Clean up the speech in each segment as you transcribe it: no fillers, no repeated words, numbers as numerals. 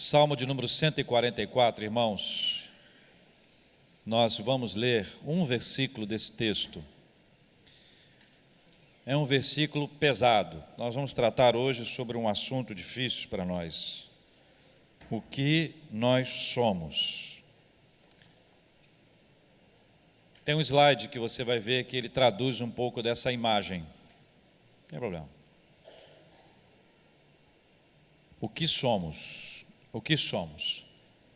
Salmo de número 144, irmãos. Nós vamos ler um versículo desse texto. É um versículo pesado. Nós vamos tratar hoje sobre um assunto difícil para nós. O que nós somos. Tem um slide que você vai ver que ele traduz um pouco dessa imagem. Não tem problema. O que somos? O que somos?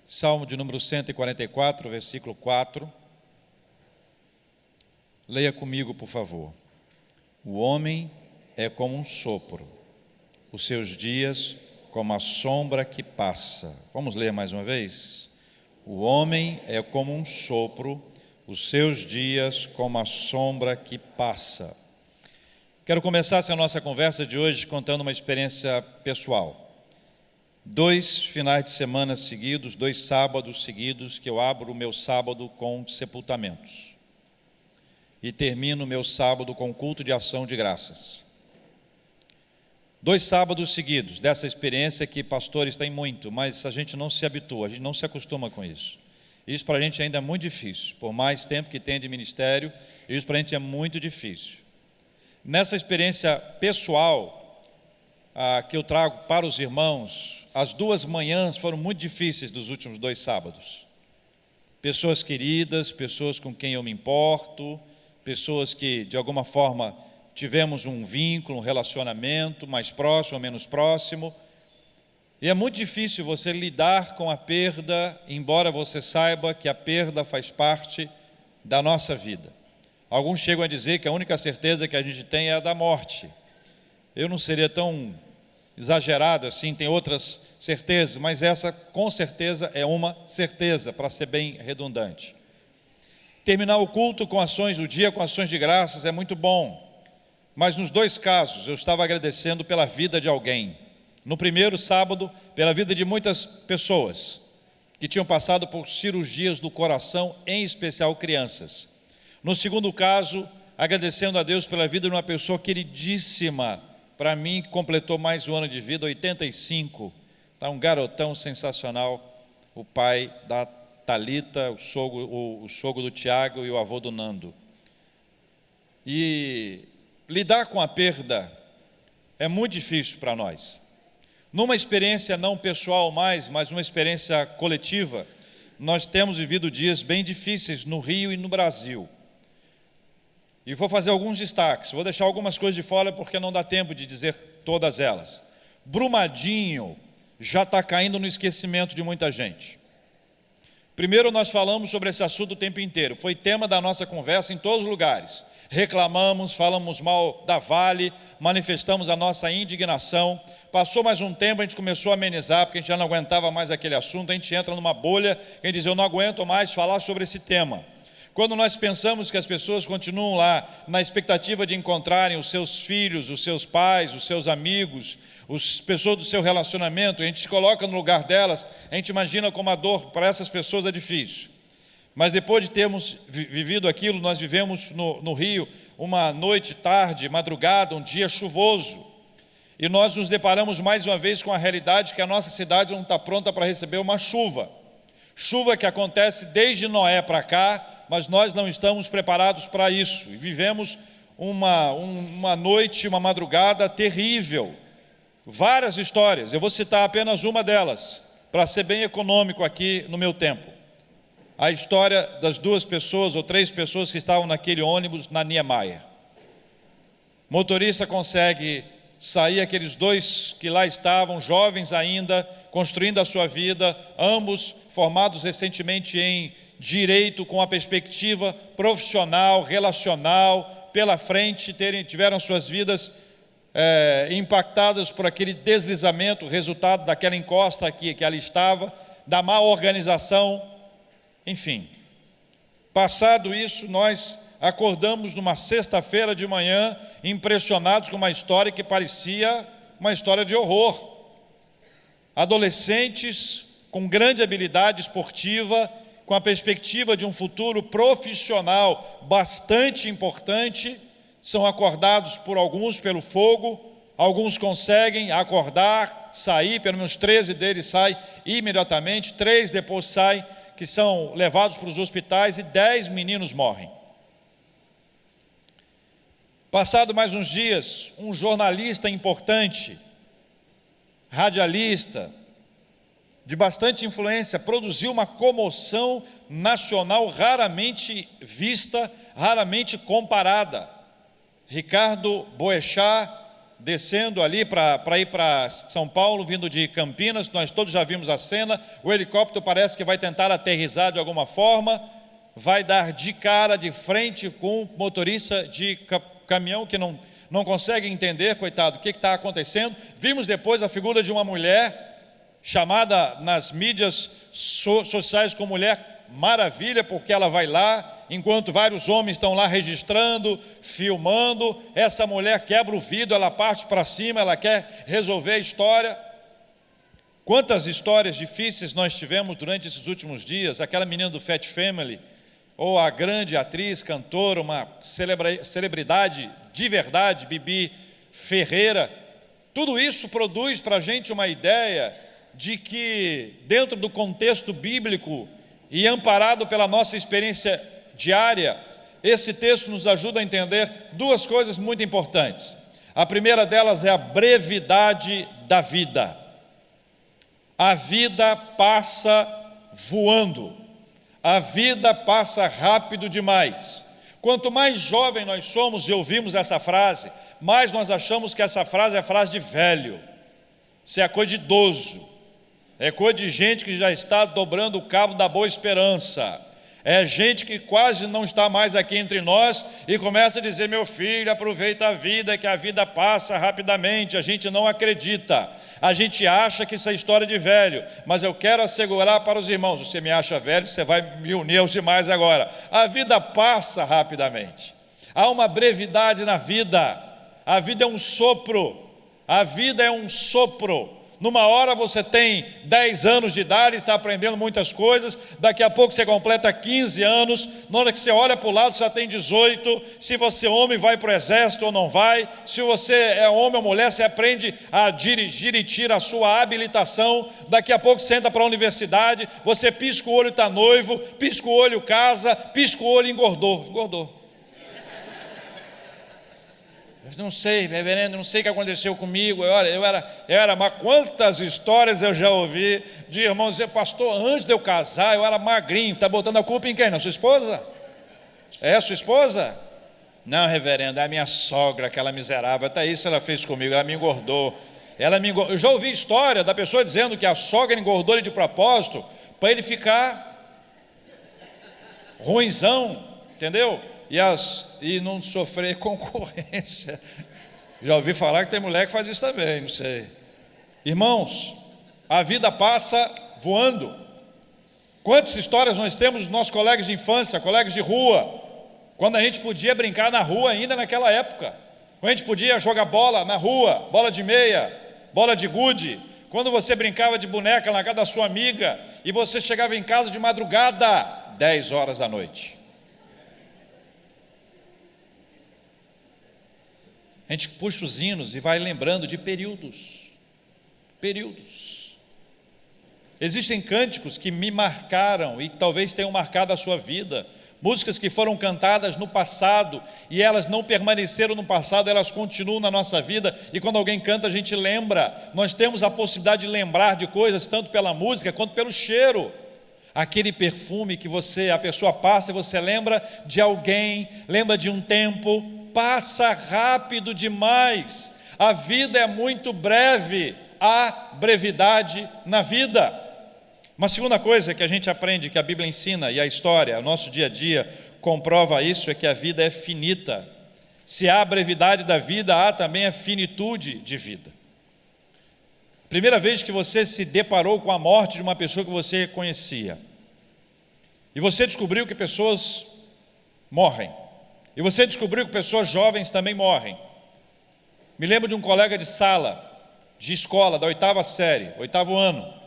Salmo de número 144, versículo 4. Leia comigo, por favor. O homem é como um sopro, os seus dias como a sombra que passa. Vamos ler mais uma vez? O homem é como um sopro, os seus dias como a sombra que passa. Quero começar essa nossa conversa de hoje contando uma experiência pessoal. 2 finais de semana seguidos, 2 sábados seguidos, que eu abro o meu sábado com sepultamentos. E termino o meu sábado com culto de ação de graças. 2 sábados seguidos dessa experiência que pastores têm muito, mas a gente não se habitua, a gente não se acostuma com isso. Isso para a gente ainda é muito difícil, por mais tempo que tem de ministério, isso para a gente é muito difícil. Nessa experiência pessoal que eu trago para os irmãos, as 2 manhãs foram muito difíceis dos últimos 2 sábados. Pessoas queridas, pessoas com quem eu me importo, pessoas que de alguma forma tivemos um vínculo, um relacionamento mais próximo ou menos próximo. E é muito difícil você lidar com a perda, embora você saiba que a perda faz parte da nossa vida. Alguns chegam a dizer que a única certeza que a gente tem é a da morte. Eu não seria tão exagerado assim, tem outras certezas, mas essa com certeza é uma certeza, para ser bem redundante. Terminar o culto com ações do dia, com ações de graças é muito bom, mas nos 2 casos eu estava agradecendo pela vida de alguém. No primeiro sábado, pela vida de muitas pessoas que tinham passado por cirurgias do coração, em especial crianças. No segundo caso, agradecendo a Deus pela vida de uma pessoa queridíssima para mim, que completou mais um ano de vida, 85, está um garotão sensacional, o pai da Thalita, o sogro do Tiago e o avô do Nando. E lidar com a perda é muito difícil para nós. Numa experiência não pessoal mais, mas uma experiência coletiva, nós temos vivido dias bem difíceis no Rio e no Brasil. E vou fazer alguns destaques, vou deixar algumas coisas de fora porque não dá tempo de dizer todas elas. Brumadinho já está caindo no esquecimento de muita gente. Primeiro nós falamos sobre esse assunto o tempo inteiro, foi tema da nossa conversa em todos os lugares. Reclamamos, falamos mal da Vale, manifestamos a nossa indignação. Passou mais um tempo, a gente começou a amenizar, porque a gente já não aguentava mais aquele assunto, a gente entra numa bolha, a gente diz, eu não aguento mais falar sobre esse tema. Quando nós pensamos que as pessoas continuam lá na expectativa de encontrarem os seus filhos, os seus pais, os seus amigos, as pessoas do seu relacionamento, a gente se coloca no lugar delas, a gente imagina como a dor para essas pessoas é difícil. Mas depois de termos vivido aquilo, nós vivemos no Rio uma noite, tarde, madrugada, um dia chuvoso. E nós nos deparamos mais uma vez com a realidade que a nossa cidade não está pronta para receber uma chuva. Chuva que acontece desde Noé para cá, mas nós não estamos preparados para isso. E vivemos uma noite, uma madrugada terrível. Várias histórias, eu vou citar apenas uma delas, para ser bem econômico aqui no meu tempo. A história das 2 pessoas ou 3 pessoas que estavam naquele ônibus na Niemeyer. O motorista consegue sair, aqueles 2 que lá estavam, jovens ainda, construindo a sua vida, ambos formados recentemente em direito, com a perspectiva profissional, relacional, pela frente, tiveram suas vidas impactadas por aquele deslizamento, resultado daquela encosta que ela estava, da má organização, enfim. Passado isso, nós acordamos numa sexta-feira de manhã, impressionados com uma história que parecia uma história de horror. Adolescentes com grande habilidade esportiva, com a perspectiva de um futuro profissional bastante importante, são acordados por alguns pelo fogo, alguns conseguem acordar, sair, pelo menos 13 deles saem imediatamente, 3 depois saem, que são levados para os hospitais, e 10 meninos morrem. Passado mais uns dias, um jornalista importante, radialista, de bastante influência, produziu uma comoção nacional raramente vista, raramente comparada. Ricardo Boechat, descendo ali para ir para São Paulo, vindo de Campinas, nós todos já vimos a cena, o helicóptero parece que vai tentar aterrissar de alguma forma, vai dar de cara, de frente com o motorista de caminhão que não consegue entender, coitado, o que está acontecendo. Vimos depois a figura de uma mulher, chamada nas mídias sociais como Mulher Maravilha, porque ela vai lá, enquanto vários homens estão lá registrando, filmando, essa mulher quebra o vidro, ela parte para cima, ela quer resolver a história. Quantas histórias difíceis nós tivemos durante esses últimos dias, aquela menina do Fat Family, ou a grande atriz, cantora, uma celebridade de verdade, Bibi Ferreira. Tudo isso produz para a gente uma ideia de que, dentro do contexto bíblico e amparado pela nossa experiência diária, esse texto nos ajuda a entender duas coisas muito importantes. A primeira delas é a brevidade da vida. A vida passa voando, a vida passa rápido demais. Quanto mais jovem nós somos e ouvimos essa frase, mais nós achamos que essa frase é a frase de velho. Isso é a coisa de idoso. É coisa de gente que já está dobrando o cabo da boa esperança. É gente que quase não está mais aqui entre nós e começa a dizer: meu filho, aproveita a vida, que a vida passa rapidamente. A gente não acredita. A gente acha que isso é história de velho. Mas eu quero assegurar para os irmãos: você me acha velho, você vai me unir aos demais agora. A vida passa rapidamente. Há uma brevidade na vida. A vida é um sopro. A vida é um sopro. Numa hora você tem 10 anos de idade, está aprendendo muitas coisas, daqui a pouco você completa 15 anos, na hora que você olha para o lado você já tem 18, se você é homem vai para o exército ou não vai, se você é homem ou mulher você aprende a dirigir e tira a sua habilitação, daqui a pouco você entra para a universidade, você pisca o olho e está noivo, pisca o olho casa, pisca o olho e engordou. Não sei, reverendo, não sei o que aconteceu comigo. Eu era, mas quantas histórias eu já ouvi de irmãos dizer: pastor, antes de eu casar eu era magrinho. Está botando a culpa em quem? Na sua esposa? É a sua esposa? Não, reverendo, é a minha sogra, aquela miserável. Até isso ela fez comigo, ela me engordou. Eu já ouvi história da pessoa dizendo que a sogra engordou ele de propósito para ele ficar ruinzão, entendeu? E não sofrer concorrência. Já ouvi falar que tem mulher que faz isso também, não sei. Irmãos, a vida passa voando. Quantas histórias nós temos dos nossos colegas de infância, colegas de rua, quando a gente podia brincar na rua ainda naquela época, quando a gente podia jogar bola na rua, bola de meia, bola de gude, quando você brincava de boneca na casa da sua amiga, e você chegava em casa de madrugada, 10 horas da noite. A gente puxa os hinos e vai lembrando de períodos. Existem cânticos que me marcaram e que talvez tenham marcado a sua vida. Músicas que foram cantadas no passado e elas não permaneceram no passado, elas continuam na nossa vida. E quando alguém canta, a gente lembra. Nós temos a possibilidade de lembrar de coisas, tanto pela música quanto pelo cheiro. Aquele perfume que a pessoa passa e você lembra de alguém, lembra de um tempo. Passa rápido demais. A vida é muito breve. Há brevidade na vida. Uma segunda coisa que a gente aprende, que a Bíblia ensina, e a história, o nosso dia a dia comprova isso, é que a vida é finita. Se há brevidade da vida, há também a finitude de vida. Primeira vez que você se deparou com a morte de uma pessoa que você conhecia, e você descobriu que pessoas morrem, e você descobriu que pessoas jovens também morrem. Me lembro de um colega de sala, de escola, da 8ª série, 8º ano.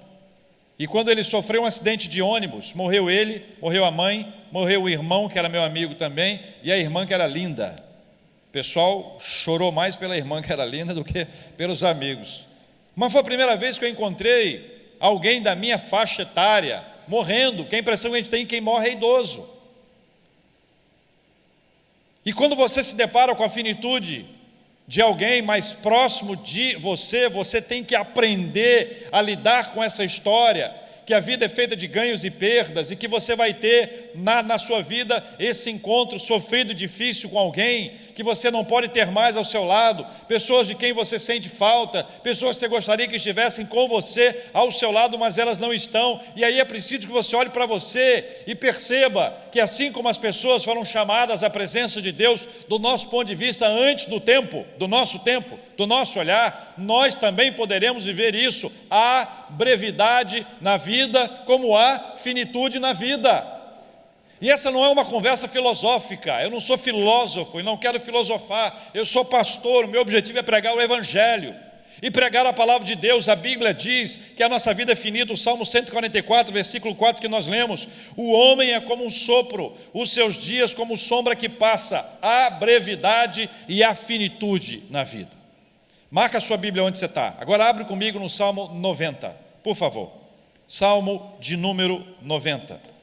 E quando ele sofreu um acidente de ônibus, morreu ele, morreu a mãe, morreu o irmão, que era meu amigo também, e a irmã, que era linda. O pessoal chorou mais pela irmã, que era linda, do que pelos amigos. Mas foi a primeira vez que eu encontrei alguém da minha faixa etária morrendo, que a impressão que a gente tem que quem morre é idoso. E quando você se depara com a finitude de alguém mais próximo de você, você tem que aprender a lidar com essa história, que a vida é feita de ganhos e perdas, e que você vai ter na sua vida esse encontro sofrido e difícil com alguém que você não pode ter mais ao seu lado, pessoas de quem você sente falta, pessoas que você gostaria que estivessem com você ao seu lado, mas elas não estão, e aí é preciso que você olhe para você e perceba que assim como as pessoas foram chamadas à presença de Deus, do nosso ponto de vista antes do tempo, do nosso olhar, nós também poderemos viver isso. Há brevidade na vida como há finitude na vida. E essa não é uma conversa filosófica, eu não sou filósofo e não quero filosofar, eu sou pastor, o meu objetivo é pregar o Evangelho e pregar a palavra de Deus. A Bíblia diz que a nossa vida é finita, o Salmo 144, versículo 4 que nós lemos: o homem é como um sopro, os seus dias como sombra que passa. Há brevidade e há finitude na vida. Marca a sua Bíblia onde você está. Agora abre comigo no Salmo 90, por favor. Salmo de número 90.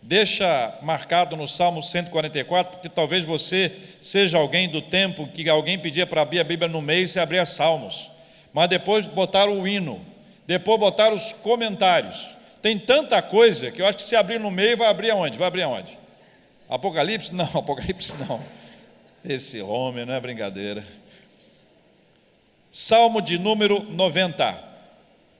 Deixa marcado no Salmo 144, porque talvez você seja alguém do tempo que alguém pedia para abrir a Bíblia no meio e você abria Salmos. Mas depois botaram o hino, depois botaram os comentários. Tem tanta coisa que eu acho que se abrir no meio vai abrir aonde? Vai abrir aonde? Apocalipse? Não, Apocalipse não. Esse homem não é brincadeira. Salmo de número 90.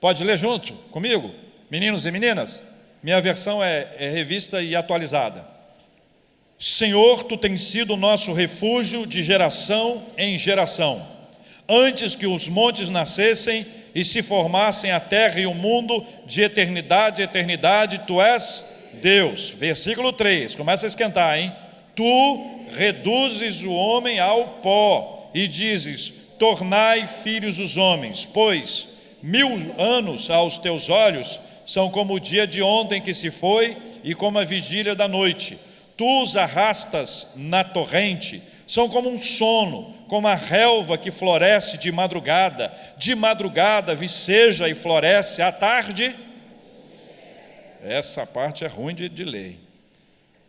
Pode ler junto comigo, meninos e meninas? Minha versão é revista e atualizada. Senhor, Tu tens sido o nosso refúgio de geração em geração. Antes que os montes nascessem e se formassem a terra e o mundo, de eternidade a eternidade, Tu és Deus. Versículo 3, começa a esquentar, hein? Tu reduzes o homem ao pó e dizes: tornai filhos os homens, pois 1000 anos aos Teus olhos são como o dia de ontem que se foi e como a vigília da noite. Tu os arrastas na torrente, são como um sono, como a relva que floresce de madrugada viceja e floresce à tarde. Essa parte é ruim de ler.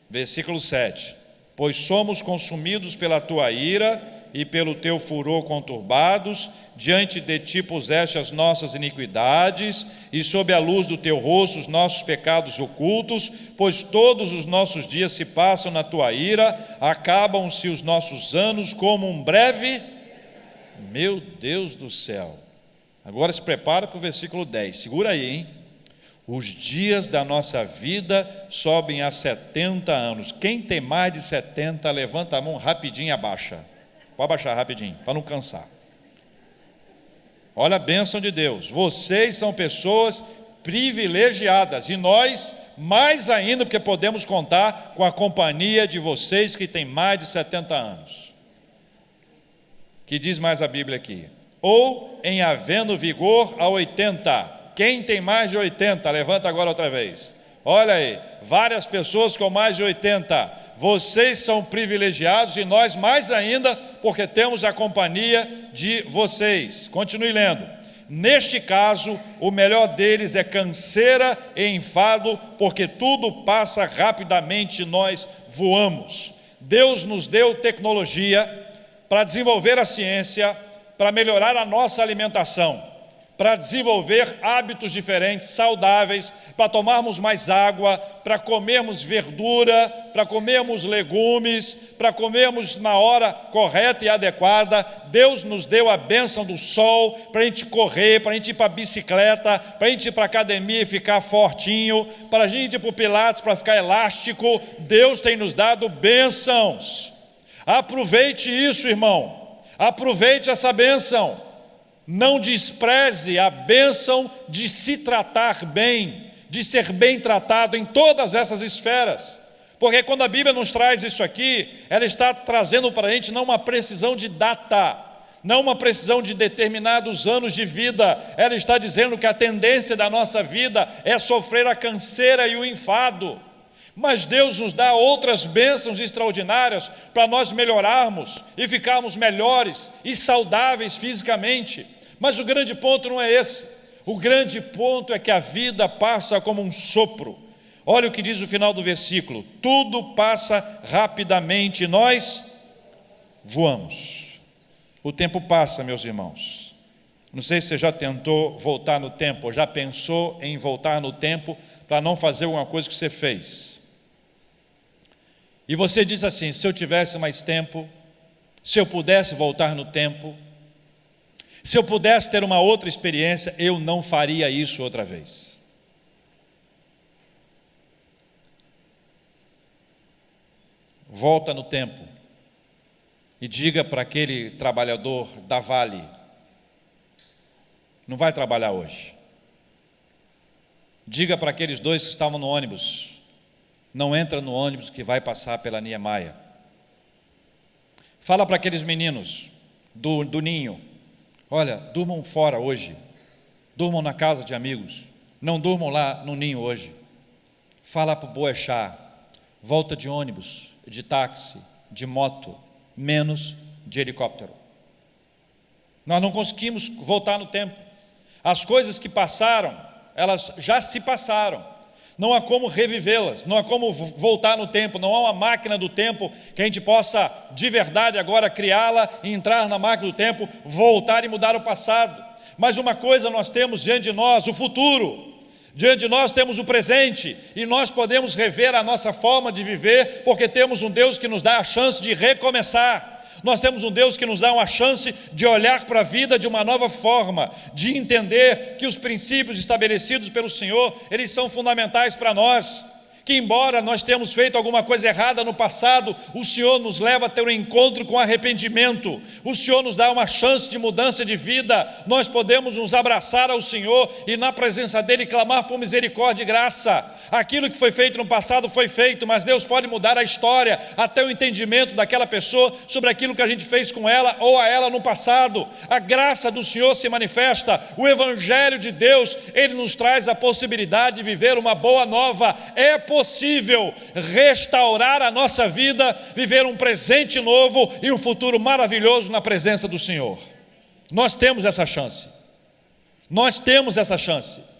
Versículo 7. Pois somos consumidos pela Tua ira e pelo Teu furor conturbados, diante de Ti puseste as nossas iniquidades, e sob a luz do Teu rosto os nossos pecados ocultos, pois todos os nossos dias se passam na Tua ira, acabam-se os nossos anos como um breve. Meu Deus do céu! Agora se prepara para o versículo 10, segura aí, hein? Os dias da nossa vida sobem a 70 anos. Quem tem mais de 70, levanta a mão rapidinho e abaixa. Pode abaixar rapidinho, para não cansar. Olha a bênção de Deus. Vocês são pessoas privilegiadas, e nós mais ainda, porque podemos contar com a companhia de vocês que têm mais de 70 anos. Que diz mais a Bíblia aqui? Ou em havendo vigor a 80. Quem tem mais de 80? Levanta agora outra vez. Olha aí, várias pessoas com mais de 80. Vocês são privilegiados e nós mais ainda, porque temos a companhia de vocês. Continue lendo. Neste caso, o melhor deles é canseira e enfado, porque tudo passa rapidamente e nós voamos. Deus nos deu tecnologia para desenvolver a ciência, para melhorar a nossa alimentação, para desenvolver hábitos diferentes, saudáveis, para tomarmos mais água, para comermos verdura, para comermos legumes, para comermos na hora correta e adequada. Deus nos deu a bênção do sol, para a gente correr, para a gente ir para a bicicleta, para a gente ir para a academia e ficar fortinho, para a gente ir para o Pilates para ficar elástico. Deus tem nos dado bênçãos. Aproveite isso, irmão. Aproveite essa bênção. Não despreze a bênção de se tratar bem, de ser bem tratado em todas essas esferas. Porque quando a Bíblia nos traz isso aqui, ela está trazendo para a gente não uma precisão de data, não uma precisão de determinados anos de vida. Ela está dizendo que a tendência da nossa vida é sofrer a canseira e o enfado. Mas Deus nos dá outras bênçãos extraordinárias para nós melhorarmos e ficarmos melhores e saudáveis fisicamente. Mas o grande ponto não é esse. O grande ponto é que a vida passa como um sopro. Olha o que diz o final do versículo: tudo passa rapidamente e nós voamos. O tempo passa, meus irmãos. Não sei se você já tentou voltar no tempo, ou já pensou em voltar no tempo para não fazer alguma coisa que você fez. E você diz assim: se eu tivesse mais tempo, se eu pudesse voltar no tempo, se eu pudesse ter uma outra experiência, eu não faria isso outra vez. Volta no tempo e diga para aquele trabalhador da Vale: não vai trabalhar hoje. Diga para aqueles dois que estavam no ônibus: não entra no ônibus que vai passar pela Niemeyer. Fala para aqueles meninos do ninho: olha, durmam fora hoje, durmam na casa de amigos, não durmam lá no ninho hoje. Fala para o Boechat: volta de ônibus, de táxi, de moto, menos de helicóptero. Nós não conseguimos voltar no tempo. As coisas que passaram, elas já se passaram. Não há como revivê-las, não há como voltar no tempo, não há uma máquina do tempo que a gente possa de verdade agora criá-la e entrar na máquina do tempo, voltar e mudar o passado. Mas uma coisa nós temos diante de nós: o futuro. Diante de nós temos o presente, e nós podemos rever a nossa forma de viver, porque temos um Deus que nos dá a chance de recomeçar. Nós temos um Deus que nos dá uma chance de olhar para a vida de uma nova forma, de entender que os princípios estabelecidos pelo Senhor, eles são fundamentais para nós. Que embora nós tenhamos feito alguma coisa errada no passado, o Senhor nos leva a ter um encontro com arrependimento. O Senhor nos dá uma chance de mudança de vida. Nós podemos nos abraçar ao Senhor e na presença dEle clamar por misericórdia e graça. Aquilo que foi feito no passado foi feito, mas Deus pode mudar a história, até o entendimento daquela pessoa sobre aquilo que a gente fez com ela ou a ela no passado. A graça do Senhor se manifesta. O Evangelho de Deus, Ele nos traz a possibilidade de viver uma boa nova. É possível restaurar a nossa vida, viver um presente novo e um futuro maravilhoso na presença do Senhor. Nós temos essa chance. Nós temos essa chance.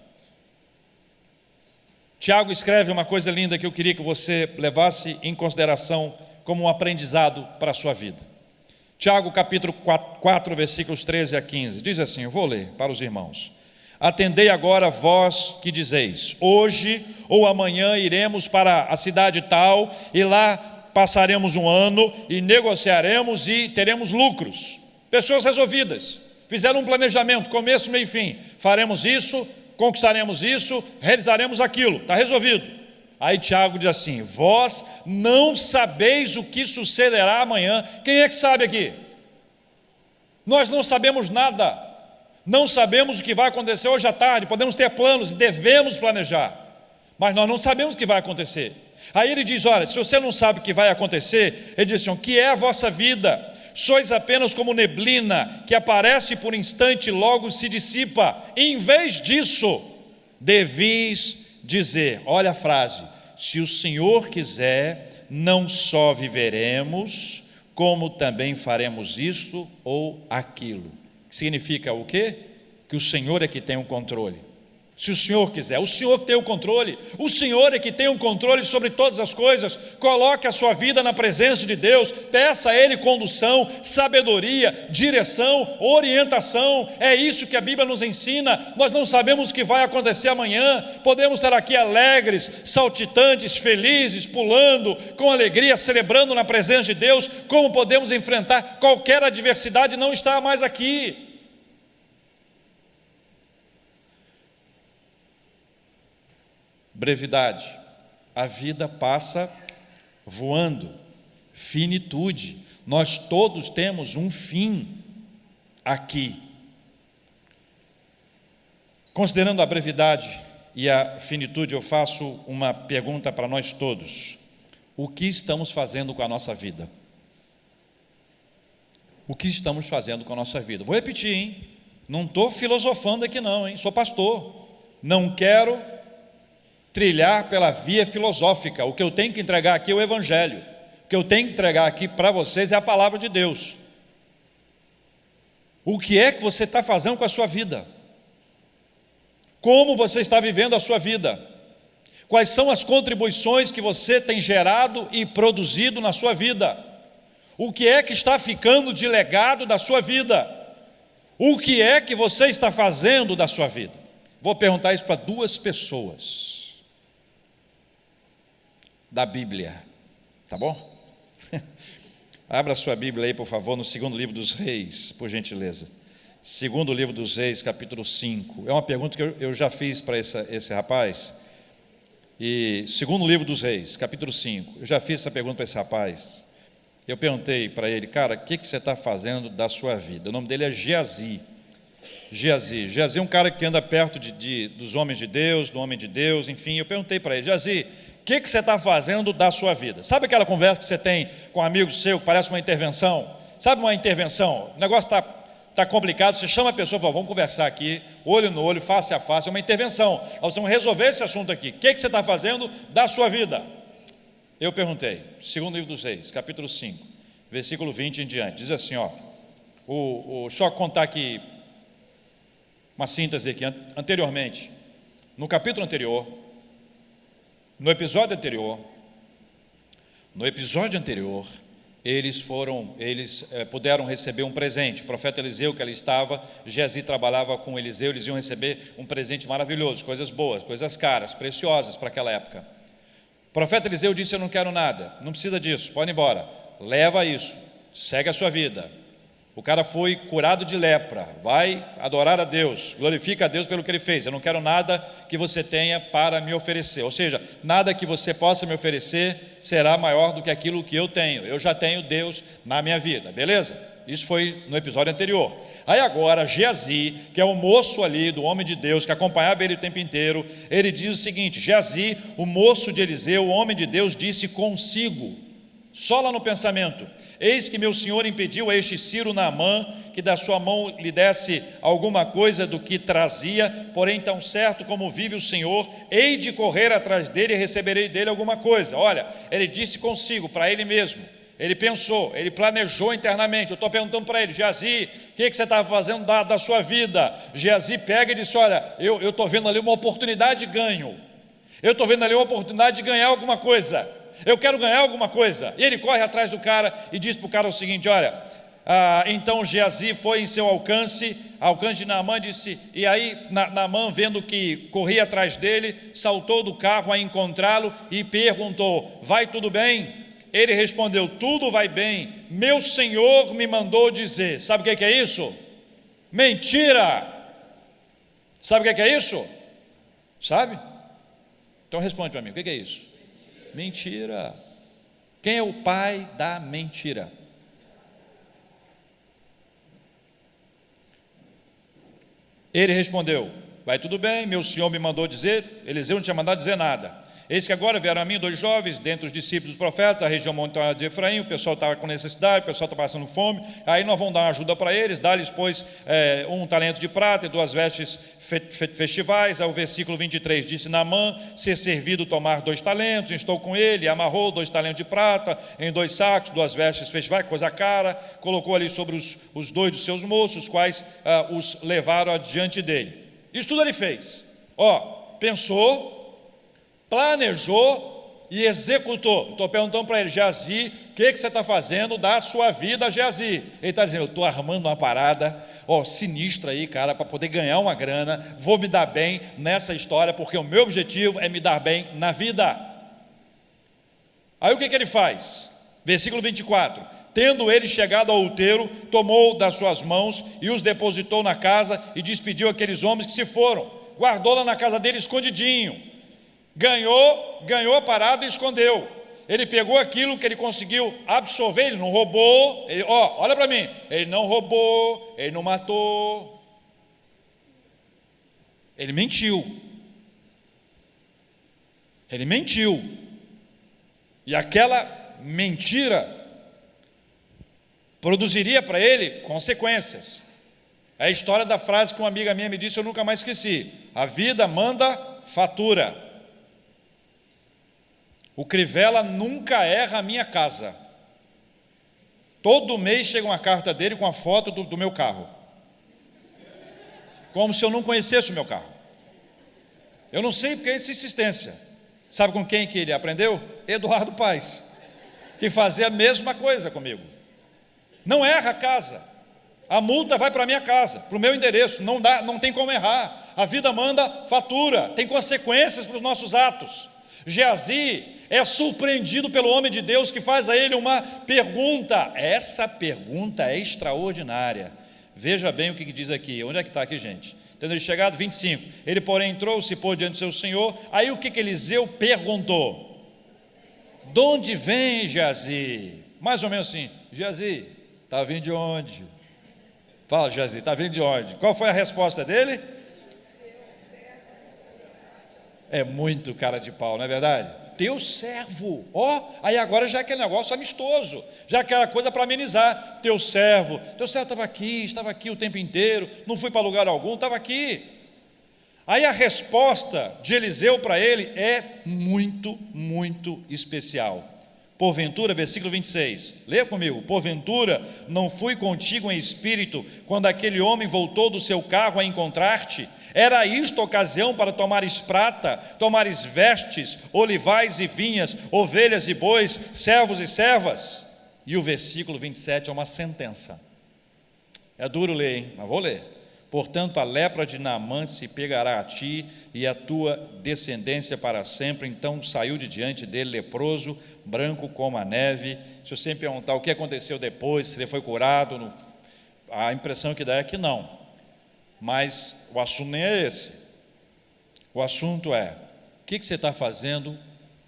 Tiago escreve uma coisa linda que eu queria que você levasse em consideração como um aprendizado para a sua vida. Tiago capítulo 4, versículos 13 a 15, diz assim, eu vou ler para os irmãos: atendei agora vós que dizeis, hoje ou amanhã iremos para a cidade tal, e lá passaremos um ano, e negociaremos e teremos lucros. Pessoas resolvidas, fizeram um planejamento, começo, meio e fim, faremos isso, conquistaremos isso, realizaremos aquilo, está resolvido. Aí Tiago diz assim, vós não sabeis o que sucederá amanhã. Quem é que sabe aqui? Nós não sabemos nada, não sabemos o que vai acontecer hoje à tarde. Podemos ter planos e devemos planejar, mas nós não sabemos o que vai acontecer. Aí ele diz, olha, se você não sabe o que vai acontecer, ele diz assim, o que é a vossa vida? Sois apenas como neblina, que aparece por instante e logo se dissipa. Em vez disso, devis dizer, olha a frase, se o Senhor quiser, não só viveremos, como também faremos isto ou aquilo. Significa o quê? Que o Senhor é que tem o controle. Se o Senhor quiser, o Senhor tem o controle, o Senhor é que tem o controle sobre todas as coisas. Coloque a sua vida na presença de Deus, peça a Ele condução, sabedoria, direção, orientação. É isso que a Bíblia nos ensina. Nós não sabemos o que vai acontecer amanhã, podemos estar aqui alegres, saltitantes, felizes, pulando, com alegria, celebrando na presença de Deus, como podemos enfrentar qualquer adversidade e não estar mais aqui. Brevidade, a vida passa voando. Finitude, nós todos temos um fim aqui. Considerando a brevidade e a finitude, eu faço uma pergunta para nós todos: o que estamos fazendo com a nossa vida? O que estamos fazendo com a nossa vida? Vou repetir, hein? Não estou filosofando aqui não, hein? Sou pastor, não quero trilhar pela via filosófica. O que eu tenho que entregar aqui é o Evangelho. O que eu tenho que entregar aqui para vocês é a palavra de Deus. O que é que você está fazendo com a sua vida? Como você está vivendo a sua vida? Quais são as contribuições que você tem gerado e produzido na sua vida? O que é que está ficando de legado da sua vida? O que é que você está fazendo da sua vida? Vou perguntar isso para duas pessoas da Bíblia, tá bom? Abra sua Bíblia aí, por favor, no segundo livro dos Reis, por gentileza. Segundo livro dos Reis, capítulo 5. É uma pergunta que eu já fiz para esse rapaz. E segundo livro dos Reis, capítulo 5. Eu já fiz essa pergunta para esse rapaz. Eu perguntei para ele, cara, o que você está fazendo da sua vida? O nome dele é Geazi. Geazi é um cara que anda perto dos homens de Deus, do homem de Deus, enfim. Eu perguntei para ele, Geazi, o que você está fazendo da sua vida? Sabe aquela conversa que você tem com um amigo seu que parece uma intervenção? Sabe uma intervenção? O negócio está complicado, você chama a pessoa e fala, vamos conversar aqui, olho no olho, face a face, é uma intervenção. Nós vamos resolver esse assunto aqui. O que você está fazendo da sua vida? Eu perguntei, segundo livro dos Reis, capítulo 5, versículo 20 em diante, diz assim, ó, deixa eu contar aqui uma síntese aqui, anteriormente, no capítulo anterior, no episódio anterior, eles puderam receber um presente. O profeta Eliseu, que ali estava, Geazi trabalhava com Eliseu, eles iam receber um presente maravilhoso, coisas boas, coisas caras, preciosas para aquela época. O profeta Eliseu disse, eu não quero nada, não precisa disso, pode ir embora, leva isso, segue a sua vida. O cara foi curado de lepra, vai adorar a Deus, glorifica a Deus pelo que ele fez. Eu não quero nada que você tenha para me oferecer, ou seja, nada que você possa me oferecer será maior do que aquilo que eu tenho. Eu já tenho Deus na minha vida, beleza? Isso foi no episódio anterior. Aí agora, Geazi, que é o moço ali do homem de Deus, que acompanhava ele o tempo inteiro, ele diz o seguinte, Geazi, o moço de Eliseu, o homem de Deus, disse consigo, só lá no pensamento, eis que meu senhor impediu a este Ciro Naamã, que da sua mão lhe desse alguma coisa do que trazia, porém tão certo como vive o Senhor, hei de correr atrás dele e receberei dele alguma coisa. Olha, ele disse consigo, para ele mesmo, ele pensou, ele planejou internamente. Eu estou perguntando para ele, Geazi, o que você estava fazendo da sua vida? Geazi pega e disse, olha, eu estou vendo ali uma oportunidade de ganho, eu estou vendo ali uma oportunidade de ganhar alguma coisa, eu quero ganhar alguma coisa. E ele corre atrás do cara e diz para o cara o seguinte, olha, então Geazi foi em seu alcance de Naamã, disse, e aí Naamã, vendo que corria atrás dele, saltou do carro a encontrá-lo e perguntou, vai tudo bem? Ele respondeu, tudo vai bem, meu senhor me mandou dizer. Sabe o que é isso? Mentira! Sabe o que é isso? Sabe? Então responde para mim, o que é isso? Mentira. Quem é o pai da mentira? Ele respondeu, vai tudo bem, meu senhor me mandou dizer. Eliseu não tinha mandado dizer nada. Eis que agora vieram a mim 2 jovens, dentre os discípulos dos profetas, da região montanhosa de Efraim. O pessoal estava com necessidade, o pessoal está passando fome. Aí nós vamos dar uma ajuda para eles, dar-lhes, pois, 1 talento de prata e 2 vestes festivais. Aí o versículo 23, disse Naamã, ser servido tomar 2 talentos, estou com ele, amarrou 2 talentos de prata em 2 sacos, 2 vestes festivais, coisa cara, colocou ali sobre os 2 dos seus moços, os quais os levaram adiante dele. Isso tudo ele fez. Pensou, planejou e executou. Estou perguntando para ele, Geazi, o que você está fazendo da sua vida, Geazi? Ele está dizendo, eu estou armando uma parada, sinistra aí, cara, para poder ganhar uma grana, vou me dar bem nessa história, porque o meu objetivo é me dar bem na vida. Aí o que ele faz? Versículo 24, tendo ele chegado ao outeiro, tomou das suas mãos e os depositou na casa e despediu aqueles homens que se foram, guardou lá na casa dele escondidinho. Ganhou a parada e escondeu. Ele pegou aquilo que ele conseguiu absorver, ele não roubou, olha para mim, ele não roubou, ele não matou, ele mentiu. E aquela mentira produziria para ele consequências. É a história da frase que uma amiga minha me disse, eu nunca mais esqueci, a vida manda fatura. O Crivella nunca erra a minha casa. Todo mês chega uma carta dele com a foto do meu carro. como se eu não conhecesse o meu carro. Eu não sei porque é essa insistência. Sabe com quem que ele aprendeu? Eduardo Paes, que fazia a mesma coisa comigo. Não erra a casa, a multa vai para a minha casa, para o meu endereço, não tem como errar. A vida manda fatura, tem consequências para os nossos atos. Geazi é surpreendido pelo homem de Deus que faz a ele uma pergunta. Essa pergunta é extraordinária. Veja bem o que diz aqui. Onde é que está aqui, gente? Tendo ele chegado, 25. Ele, porém, entrou, se pôs diante do seu senhor. Aí o que Eliseu perguntou? De onde vem Geazi? Mais ou menos assim: Geazi, está vindo de onde? Fala, Geazi, está vindo de onde? Qual foi a resposta dele? É muito cara de pau, não é verdade? Teu servo, aí agora já é aquele negócio amistoso, já é aquela coisa para amenizar. Teu servo estava aqui o tempo inteiro, não fui para lugar algum, estava aqui. Aí a resposta de Eliseu para ele é muito, muito especial. Porventura, versículo 26, leia comigo: porventura não fui contigo em espírito, quando aquele homem voltou do seu carro a encontrar-te? Era isto ocasião para tomares prata, tomares vestes, olivais e vinhas, ovelhas e bois, servos e servas? E o versículo 27 é uma sentença. É duro ler, hein? Mas vou ler. Portanto, a lepra de Naamã se pegará a ti e a tua descendência para sempre. Então saiu de diante dele leproso, branco como a neve. Se você me perguntar o que aconteceu depois, se ele foi curado, a impressão que dá é que não. Mas o assunto nem é esse. O assunto é: o que você está fazendo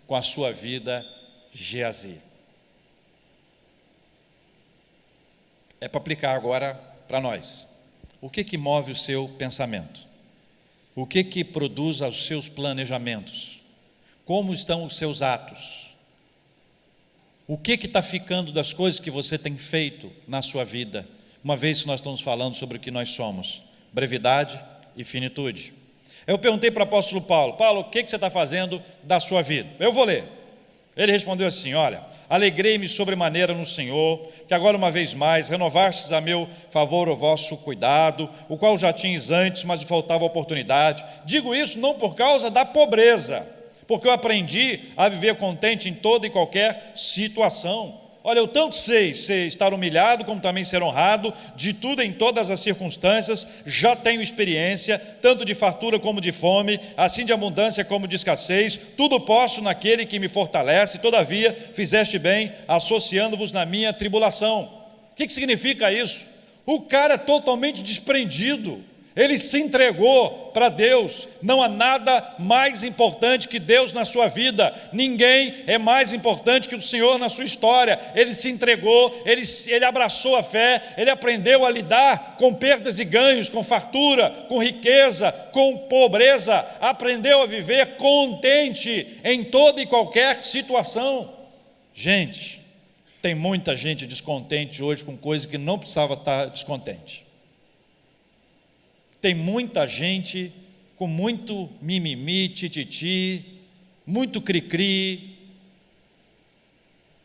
com a sua vida, Geazi? É para aplicar agora para nós. O que move o seu pensamento? O que produz os seus planejamentos? Como estão os seus atos? O que está ficando das coisas que você tem feito na sua vida? Uma vez que nós estamos falando sobre o que nós somos: brevidade e finitude. Eu perguntei para o apóstolo Paulo: Paulo, o que você está fazendo da sua vida? Eu vou ler. Ele respondeu assim: olha, alegrei-me sobremaneira no Senhor, que agora uma vez mais renovastes a meu favor o vosso cuidado, o qual já tinhas antes, mas faltava oportunidade. Digo isso não por causa da pobreza, porque eu aprendi a viver contente em toda e qualquer situação. Olha, eu tanto sei estar humilhado, como também ser honrado, de tudo em todas as circunstâncias. Já tenho experiência, tanto de fartura como de fome, assim de abundância como de escassez. Tudo posso naquele que me fortalece. Todavia fizeste bem, associando-vos na minha tribulação. O que significa isso? O cara é totalmente desprendido. Ele se entregou para Deus. Não há nada mais importante que Deus na sua vida. Ninguém é mais importante que o Senhor na sua história. Ele se entregou, ele abraçou a fé, ele aprendeu a lidar com perdas e ganhos, com fartura, com riqueza, com pobreza. Aprendeu a viver contente em toda e qualquer situação. Gente, tem muita gente descontente hoje com coisa que não precisava estar descontente. Tem muita gente com muito mimimi, tititi, muito cri-cri.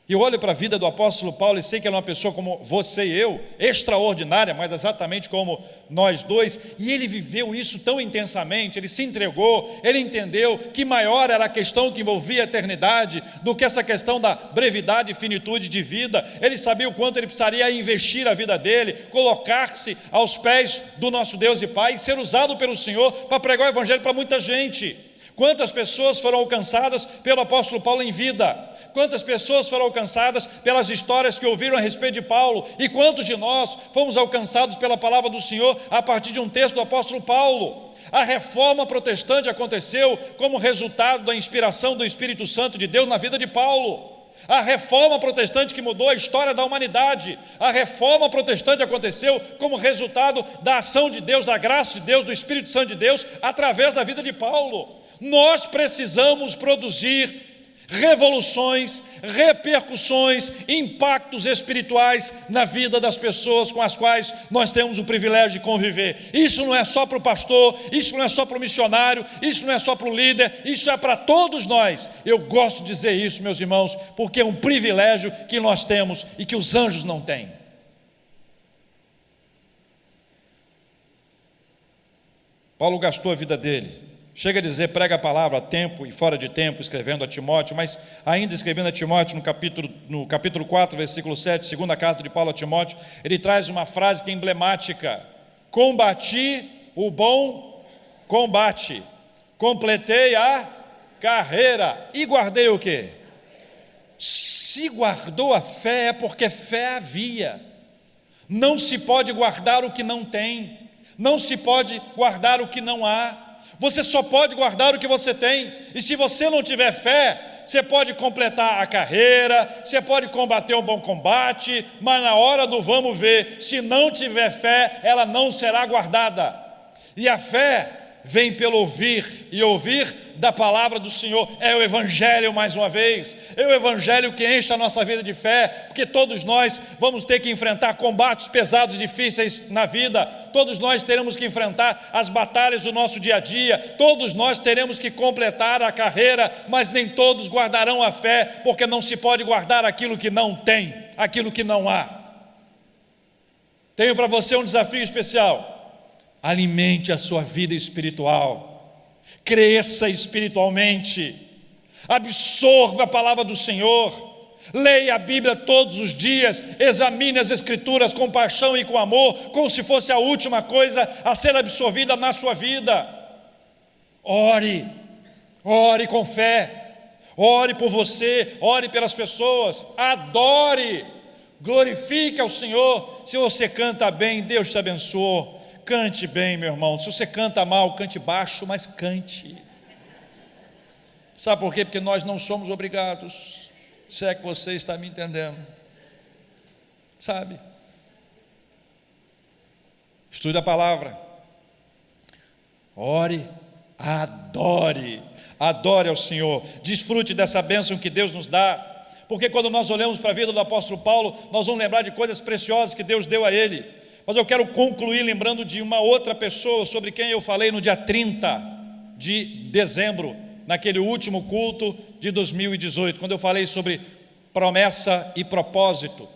E eu olho para a vida do apóstolo Paulo e sei que ele é uma pessoa como você e eu, extraordinária, mas exatamente como nós dois, e ele viveu isso tão intensamente, ele se entregou, ele entendeu que maior era a questão que envolvia a eternidade do que essa questão da brevidade e finitude de vida. Ele sabia o quanto ele precisaria investir a vida dele, colocar-se aos pés do nosso Deus e Pai e ser usado pelo Senhor para pregar o evangelho para muita gente. Quantas pessoas foram alcançadas pelo apóstolo Paulo em vida? Quantas pessoas foram alcançadas pelas histórias que ouviram a respeito de Paulo? E quantos de nós fomos alcançados pela palavra do Senhor a partir de um texto do apóstolo Paulo? A reforma protestante aconteceu como resultado da inspiração do Espírito Santo de Deus na vida de Paulo. A reforma protestante que mudou a história da humanidade. A reforma protestante aconteceu como resultado da ação de Deus, da graça de Deus, do Espírito Santo de Deus, através da vida de Paulo. Nós precisamos produzir revoluções, repercussões, impactos espirituais na vida das pessoas com as quais nós temos o privilégio de conviver. Isso não é só para o pastor, isso não é só para o missionário, isso não é só para o líder, isso é para todos nós. Eu gosto de dizer isso, meus irmãos, porque é um privilégio que nós temos e que os anjos não têm. Paulo gastou a vida dele. Chega a dizer, prega a palavra a tempo e fora de tempo, escrevendo a Timóteo, mas ainda escrevendo a Timóteo, no capítulo 4, versículo 7, segunda carta de Paulo a Timóteo, ele traz uma frase que é emblemática: combati o bom combate, completei a carreira e guardei o quê? Se guardou a fé é porque fé havia. Não se pode guardar o que não tem, não se pode guardar o que não há. Você só pode guardar o que você tem. E se você não tiver fé, você pode completar a carreira, você pode combater o bom combate, mas na hora do vamos ver, se não tiver fé, ela não será guardada. E a fé vem pelo ouvir, e ouvir da palavra do Senhor. É o Evangelho, mais uma vez, é o Evangelho que enche a nossa vida de fé, porque todos nós vamos ter que enfrentar combates pesados, difíceis na vida, todos nós teremos que enfrentar as batalhas do nosso dia a dia, todos nós teremos que completar a carreira, mas nem todos guardarão a fé, porque não se pode guardar aquilo que não tem, aquilo que não há. Tenho para você um desafio especial: alimente a sua vida espiritual, cresça espiritualmente, absorva a palavra do Senhor, leia a Bíblia todos os dias, examine as Escrituras com paixão e com amor, como se fosse a última coisa a ser absorvida na sua vida. Ore com fé, ore por você, ore pelas pessoas, adore, glorifique ao Senhor. Se você canta bem, Deus te abençoe. Cante bem, meu irmão. Se você canta mal, cante baixo, mas cante. Sabe por quê? Porque nós não somos obrigados. Se é que você está me entendendo. Sabe? Estude a palavra. Ore, adore ao Senhor. Desfrute dessa bênção que Deus nos dá. Porque quando nós olhamos para a vida do apóstolo Paulo, nós vamos lembrar de coisas preciosas que Deus deu a ele. Mas eu quero concluir lembrando de uma outra pessoa sobre quem eu falei no dia 30 de dezembro, naquele último culto de 2018, quando eu falei sobre promessa e propósito.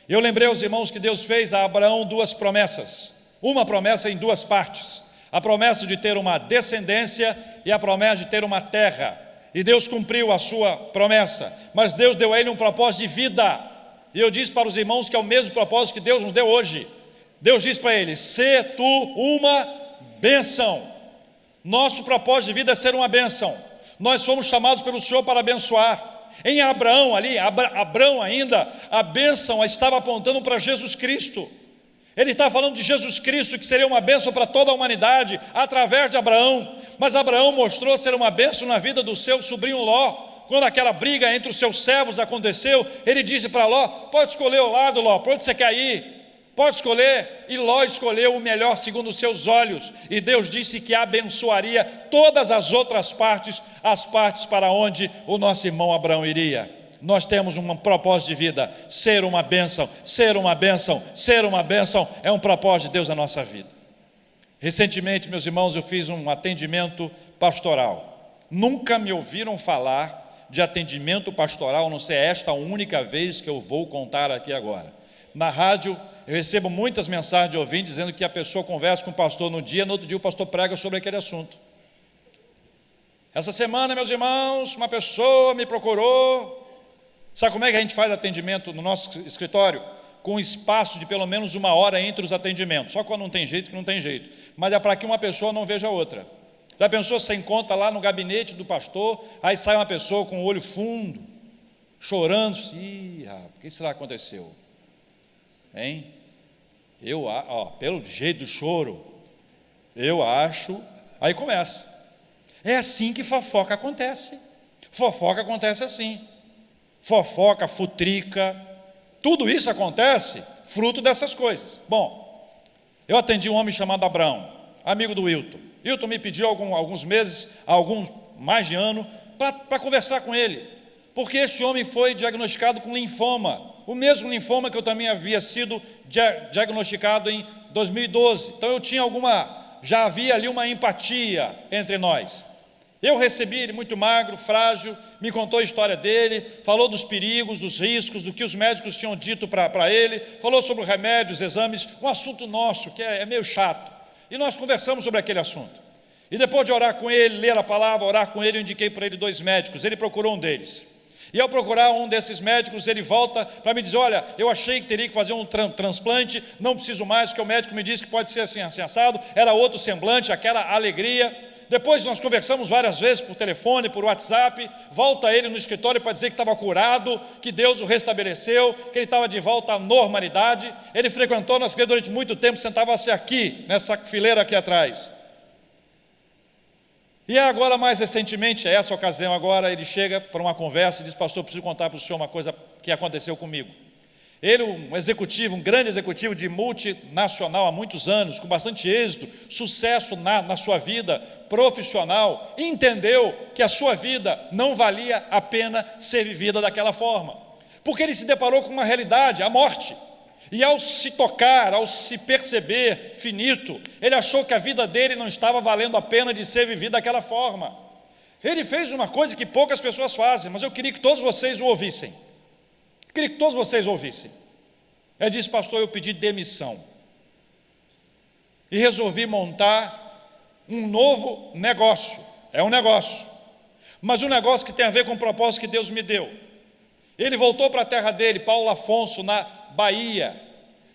Eu lembrei aos irmãos que Deus fez a Abraão duas promessas, uma promessa em duas partes: a promessa de ter uma descendência e a promessa de ter uma terra. E Deus cumpriu a sua promessa, mas Deus deu a ele um propósito de vida. E eu disse para os irmãos que é o mesmo propósito que Deus nos deu hoje. Deus diz para ele: sê tu uma bênção. Nosso propósito de vida é ser uma bênção. Nós fomos chamados pelo Senhor para abençoar. Em Abraão ali, Abraão ainda, a bênção estava apontando para Jesus Cristo. Ele está falando de Jesus Cristo, que seria uma bênção para toda a humanidade, através de Abraão. Mas Abraão mostrou ser uma bênção na vida do seu sobrinho Ló. Quando aquela briga entre os seus servos aconteceu, ele disse para Ló: pode escolher o lado, Ló, para onde você quer ir? Pode escolher. E Ló escolheu o melhor segundo os seus olhos, e Deus disse que abençoaria todas as outras partes, as partes para onde o nosso irmão Abraão iria. Nós temos um propósito de vida: ser uma bênção, ser uma bênção, ser uma bênção, é um propósito de Deus na nossa vida. Recentemente, meus irmãos, eu fiz um atendimento pastoral. Nunca me ouviram falar de atendimento pastoral, a não ser esta única vez que eu vou contar aqui agora. Na rádio, eu recebo muitas mensagens de ouvintes dizendo que a pessoa conversa com o pastor no dia, no outro dia o pastor prega sobre aquele assunto. Essa semana, meus irmãos, uma pessoa me procurou. Sabe como é que a gente faz atendimento no nosso escritório? Com um espaço de pelo menos 1 hora entre os atendimentos. Só quando não tem jeito, que não tem jeito. Mas é para que uma pessoa não veja a outra. Já pensou, você encontra lá no gabinete do pastor, aí sai uma pessoa com o olho fundo, chorando. Ih, rapaz, o que será que aconteceu? Hein? Pelo jeito do choro, eu acho. Aí começa. É assim que fofoca acontece. Fofoca acontece assim. Fofoca, futrica, tudo isso acontece fruto dessas coisas. Bom, eu atendi um homem chamado Abraão, amigo do Wilton. Wilton me pediu alguns meses, mais de ano, para conversar com ele, porque este homem foi diagnosticado com linfoma, o mesmo linfoma que eu também havia sido diagnosticado em 2012. Então já havia ali uma empatia entre nós. Eu recebi ele muito magro, frágil, me contou a história dele, falou dos perigos, dos riscos, do que os médicos tinham dito para ele, falou sobre o remédio, os exames, um assunto nosso que é meio chato. E nós conversamos sobre aquele assunto. E depois de orar com ele, ler a palavra, orar com ele, eu indiquei para ele 2 médicos. Ele procurou um deles. E ao procurar um desses médicos, ele volta para me dizer: olha, eu achei que teria que fazer um transplante, não preciso mais, porque o médico me disse que pode ser assim, assim, assado. Era outro semblante, aquela alegria. Depois nós conversamos várias vezes por telefone, por WhatsApp. Volta ele no escritório para dizer que estava curado, que Deus o restabeleceu, que ele estava de volta à normalidade. Ele frequentou nossa igreja durante muito tempo, sentava-se aqui, nessa fileira aqui atrás. E agora, mais recentemente, essa ocasião agora, ele chega para uma conversa e diz: pastor, preciso contar para o senhor uma coisa que aconteceu comigo. Ele, um executivo, um grande executivo de multinacional há muitos anos, com bastante êxito, sucesso na sua vida profissional, entendeu que a sua vida não valia a pena ser vivida daquela forma, porque ele se deparou com uma realidade, a morte. E ao se tocar, ao se perceber finito, ele achou que a vida dele não estava valendo a pena de ser vivida daquela forma. Ele fez uma coisa que poucas pessoas fazem, mas eu queria que todos vocês o ouvissem. Queria que todos vocês ouvissem. Ele disse: pastor, eu pedi demissão e resolvi montar um novo negócio. É um negócio, mas um negócio que tem a ver com o propósito que Deus me deu. Ele voltou para a terra dele, Paulo Afonso, na Bahia,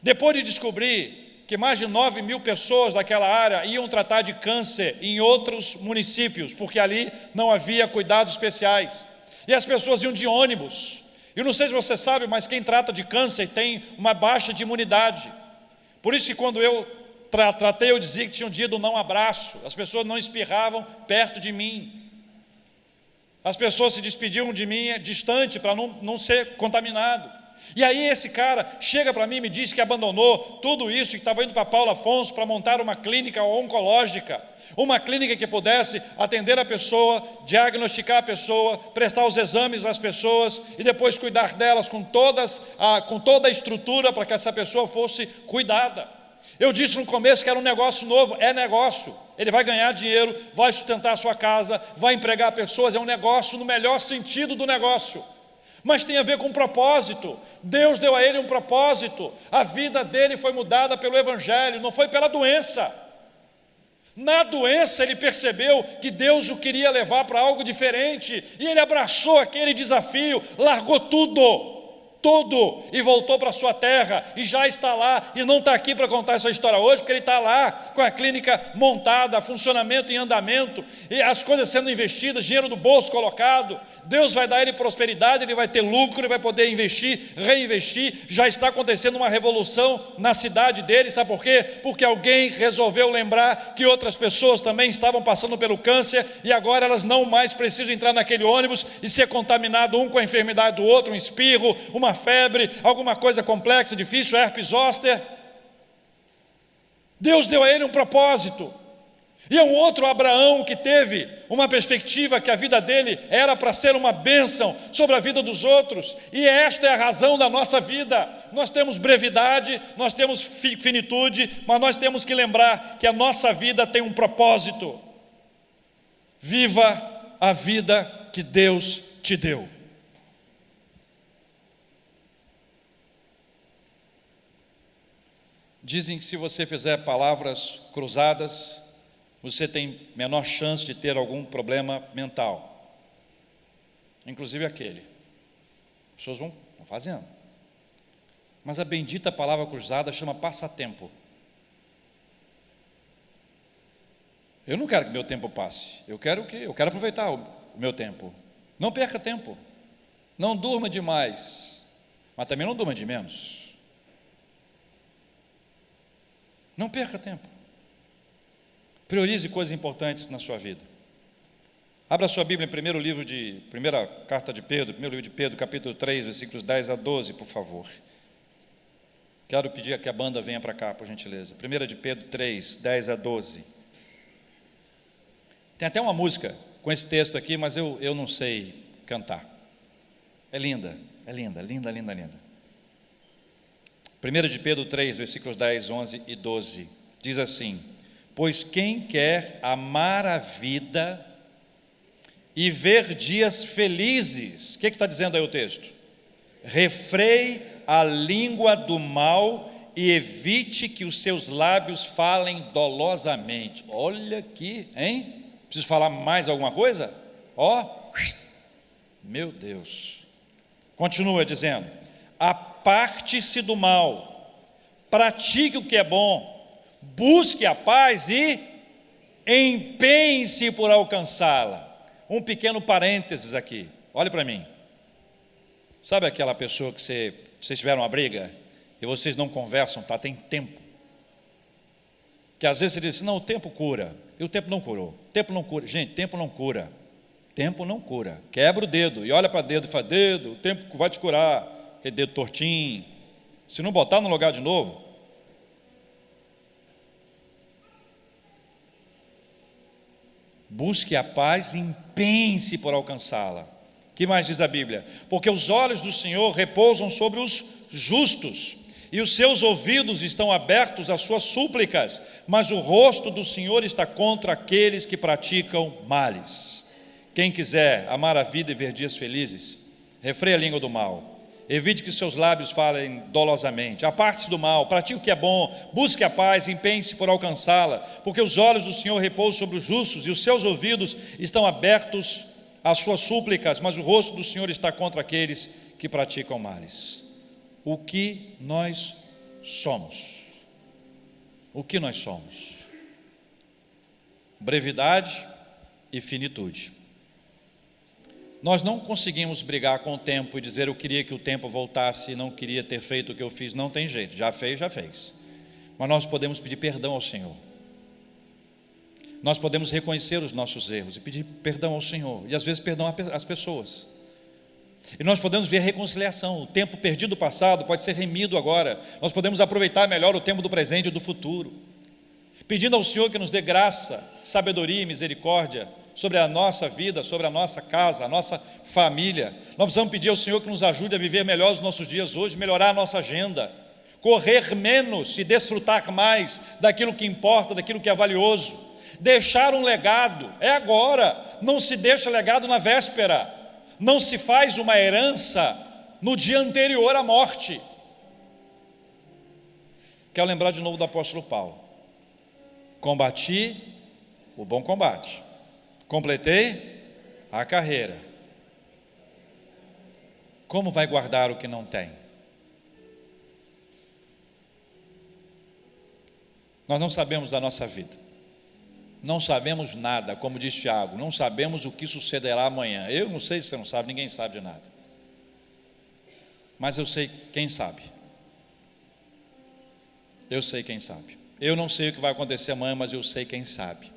depois de descobrir que mais de 9.000 pessoas daquela área iam tratar de câncer em outros municípios, porque ali não havia cuidados especiais, e as pessoas iam de ônibus. Eu não sei se você sabe, mas quem trata de câncer tem uma baixa de imunidade. Por isso que quando eu tratei, eu dizia que tinha um dia do não abraço. As pessoas não espirravam perto de mim. As pessoas se despediam de mim distante para não ser contaminado. E aí esse cara chega para mim e me diz que abandonou tudo isso, que estava indo para Paulo Afonso para montar uma clínica oncológica, uma clínica que pudesse atender a pessoa, diagnosticar a pessoa, prestar os exames às pessoas e depois cuidar delas com toda a estrutura para que essa pessoa fosse cuidada. Eu disse no começo que era um negócio novo. É negócio, ele vai ganhar dinheiro, vai sustentar a sua casa, vai empregar pessoas. É um negócio no melhor sentido do negócio, mas tem a ver com propósito. Deus deu a ele um propósito. A vida dele foi mudada pelo Evangelho, não foi pela doença. Na doença ele percebeu que Deus o queria levar para algo diferente, e ele abraçou aquele desafio, largou tudo, e voltou para a sua terra, e já está lá, e não está aqui para contar essa história hoje, porque ele está lá com a clínica montada, funcionamento em andamento, e as coisas sendo investidas, dinheiro do bolso colocado. Deus vai dar a ele prosperidade, ele vai ter lucro, ele vai poder investir, reinvestir. Já está acontecendo uma revolução na cidade dele. Sabe por quê? Porque alguém resolveu lembrar que outras pessoas também estavam passando pelo câncer, e agora elas não mais precisam entrar naquele ônibus e ser contaminado um com a enfermidade do outro, um espirro, uma febre, alguma coisa complexa, difícil, herpes zoster. Deus deu a ele um propósito. E é um outro Abraão que teve uma perspectiva que a vida dele era para ser uma bênção sobre a vida dos outros. E esta é a razão da nossa vida. Nós temos brevidade, nós temos finitude, mas nós temos que lembrar que a nossa vida tem um propósito. Viva a vida que Deus te deu. Dizem que se você fizer palavras cruzadas, você tem menor chance de ter algum problema mental, inclusive aquele. As pessoas vão fazendo. Mas a bendita palavra cruzada chama passatempo. Eu não quero que meu tempo passe, eu quero aproveitar o meu tempo. Não perca tempo, não durma demais, mas também não durma de menos. Não perca tempo. Priorize coisas importantes na sua vida. Abra sua Bíblia em primeira carta de Pedro, primeiro livro de Pedro, capítulo 3, versículos 10 a 12, por favor. Quero pedir que a banda venha para cá, por gentileza. 1 de Pedro 3, 10 a 12. Tem até uma música com esse texto aqui, mas eu não sei cantar. É linda, linda, linda, linda, linda. 1 de Pedro 3, versículos 10, 11 e 12. Diz assim: pois quem quer amar a vida e ver dias felizes, o que está dizendo aí o texto? Refreie a língua do mal e evite que os seus lábios falem dolosamente. Olha aqui, hein? Preciso falar mais alguma coisa? Ó, meu Deus. Continua dizendo: aparte-se do mal, pratique o que é bom, busque a paz e empenhe-se por alcançá-la. Um pequeno parênteses aqui, olhe para mim. Sabe aquela pessoa que vocês tiveram uma briga e vocês não conversam, tá? Tem tempo. Que às vezes você diz, não, o tempo cura. E o tempo não curou. O tempo não cura. Gente, tempo não cura. Tempo não cura. Quebra o dedo e olha para o dedo e fala, dedo, o tempo vai te curar. Aquele dedo tortinho. Se não botar no lugar de novo. Busque a paz e empenhe-se por alcançá-la. Que mais diz a Bíblia? Porque os olhos do Senhor repousam sobre os justos, e os seus ouvidos estão abertos às suas súplicas, mas o rosto do Senhor está contra aqueles que praticam males. Quem quiser amar a vida e ver dias felizes, refreie a língua do mal, evite que seus lábios falem dolosamente, aparte-se do mal, pratique o que é bom, busque a paz, empenhe-se por alcançá-la, porque os olhos do Senhor repousam sobre os justos, e os seus ouvidos estão abertos às suas súplicas, mas o rosto do Senhor está contra aqueles que praticam males. O que nós somos? O que nós somos? Brevidade e finitude. Nós não conseguimos brigar com o tempo e dizer eu queria que o tempo voltasse e não queria ter feito o que eu fiz. Não tem jeito, já fez, já fez. Mas nós podemos pedir perdão ao Senhor. Nós podemos reconhecer os nossos erros e pedir perdão ao Senhor, e às vezes perdão às pessoas. E nós podemos ver reconciliação. O tempo perdido do passado pode ser remido agora. Nós podemos aproveitar melhor o tempo do presente e do futuro, pedindo ao Senhor que nos dê graça, sabedoria e misericórdia sobre a nossa vida, sobre a nossa casa, a nossa família. Nós precisamos pedir ao Senhor que nos ajude a viver melhor os nossos dias hoje, melhorar a nossa agenda, correr menos e desfrutar mais daquilo que importa, daquilo que é valioso. Deixar um legado, é agora. Não se deixa legado na véspera. Não se faz uma herança no dia anterior à morte. Quero lembrar de novo do apóstolo Paulo. Combati o bom combate, completei a carreira. Como vai guardar o que não tem? Nós não sabemos da nossa vida. Não sabemos nada, como diz Tiago, não sabemos o que sucederá amanhã. Eu não sei se você não sabe, ninguém sabe de nada. Mas eu sei quem sabe. Eu sei quem sabe. Eu não sei o que vai acontecer amanhã, mas eu sei quem sabe.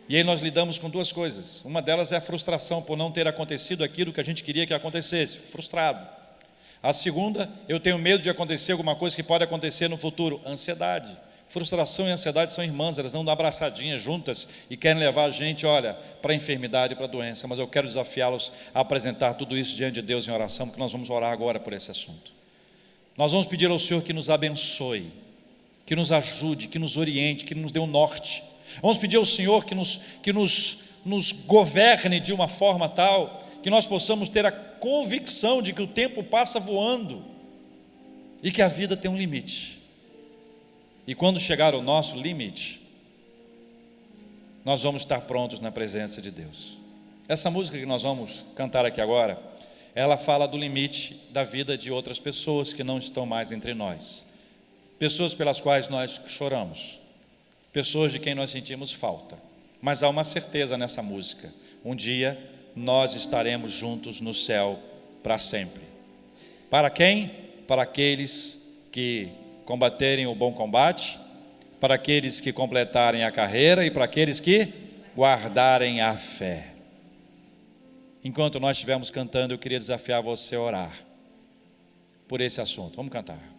E aí nós lidamos com duas coisas. Uma delas é a frustração por não ter acontecido aquilo que a gente queria que acontecesse. Frustrado. A segunda, eu tenho medo de acontecer alguma coisa que pode acontecer no futuro. Ansiedade. Frustração e ansiedade são irmãs, elas andam abraçadinhas juntas e querem levar a gente, olha, para a enfermidade e para a doença. Mas eu quero desafiá-los a apresentar tudo isso diante de Deus em oração, porque nós vamos orar agora por esse assunto. Nós vamos pedir ao Senhor que nos abençoe, que nos ajude, que nos oriente, que nos dê um norte. Vamos pedir ao Senhor que nos governe de uma forma tal que nós possamos ter a convicção de que o tempo passa voando e que a vida tem um limite. E quando chegar o nosso limite, nós vamos estar prontos na presença de Deus. Essa música que nós vamos cantar aqui agora, ela fala do limite da vida de outras pessoas que não estão mais entre nós. Pessoas pelas quais nós choramos, pessoas de quem nós sentimos falta. Mas há uma certeza nessa música: um dia nós estaremos juntos no céu para sempre. Para quem? Para aqueles que combaterem o bom combate, para aqueles que completarem a carreira e para aqueles que guardarem a fé. Enquanto nós estivermos cantando, eu queria desafiar você a orar por esse assunto. Vamos cantar.